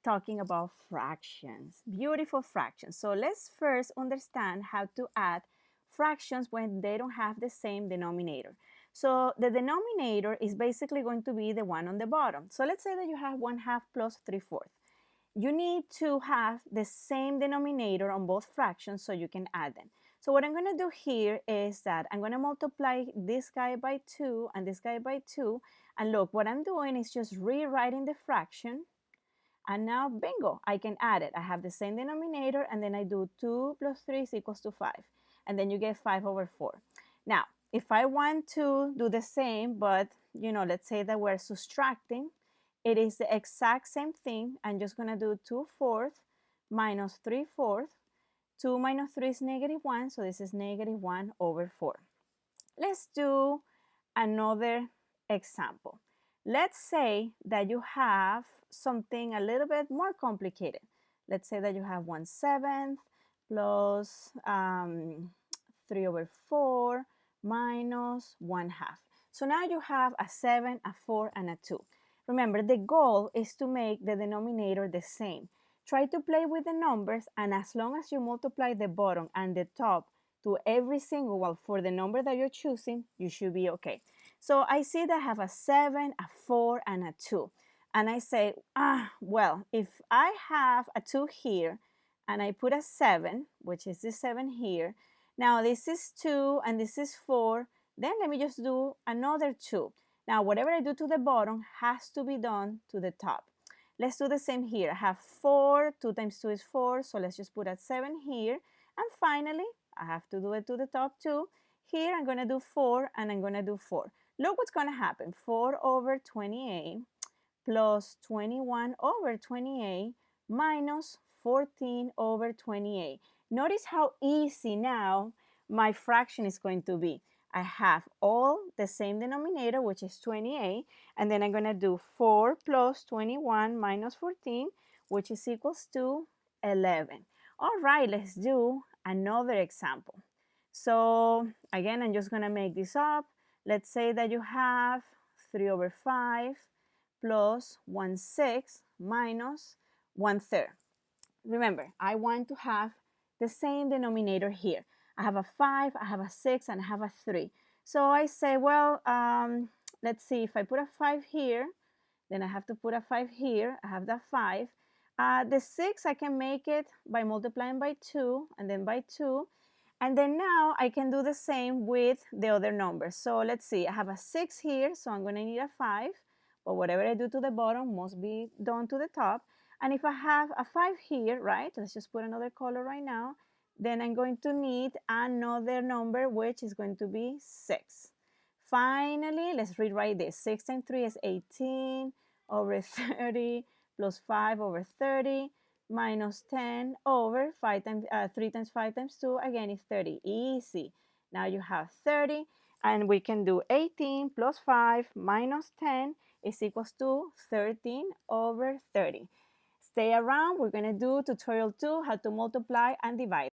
talking about fractions, beautiful fractions. So let's first understand how to add fractions when they don't have the same denominator. So the denominator is basically going to be the one on the bottom. So let's say that you have 1/2 plus 3/4. You need to have the same denominator on both fractions so you can add them. So what I'm going to do here is that I'm going to multiply this guy by 2 and this guy by 2. And look, what I'm doing is just rewriting the fraction. And now, bingo, I can add it. I have the same denominator, and then I do 2 plus 3 is equals to 5. And then you get 5/4. Now, if I want to do the same, but, let's say that we're subtracting, it is the exact same thing. I'm just going to do 2/4 minus 3/4. 2 minus 3 is -1, so this is -1/4. Let's do another example. Let's say that you have something a little bit more complicated. Let's say that you have 1/7 plus 3/4 minus 1/2. So now you have a 7, a 4, and a 2. Remember, the goal is to make the denominator the same. Try to play with the numbers, and as long as you multiply the bottom and the top to every single one for the number that you're choosing, you should be okay. So I see that I have a 7, a 4, and a 2. And I say, well, if I have a 2 here and I put a 7, which is this 7 here, now this is 2 and this is 4, then let me just do another 2. Now, whatever I do to the bottom has to be done to the top. Let's do the same here. I have 4, 2 times 2 is 4, so let's just put a 7 here. And finally, I have to do it to the top too. Here, I'm going to do 4, and I'm going to do 4. Look what's going to happen. 4/28 plus 21/28 minus 14/28. Notice how easy now my fraction is going to be. I have all the same denominator, which is 28, and then I'm going to do 4 plus 21 minus 14, which is equals to 11. All right, let's do another example. So again, I'm just going to make this up. Let's say that you have 3/5 plus 1/6 minus 1/3. Remember, I want to have the same denominator here. I have a 5, I have a 6, and I have a 3. So I say, well, let's see, if I put a 5 here, then I have to put a 5 here. I have that 5. The 6, I can make it by multiplying by 2 and then by 2. And then now I can do the same with the other numbers. So let's see, I have a 6 here, so I'm going to need a 5. But whatever I do to the bottom must be done to the top. And if I have a 5 here, right, let's just put another color right now, then I'm going to need another number, which is going to be 6. Finally, let's rewrite this. 6 times 3 is 18/30 plus 5/30 minus 10/5 times 3 times 5 times 2, again, is 30. Easy. Now you have 30, and we can do 18 plus 5 minus 10 is equals to 13/30. Stay around. We're going to do tutorial 2, how to multiply and divide.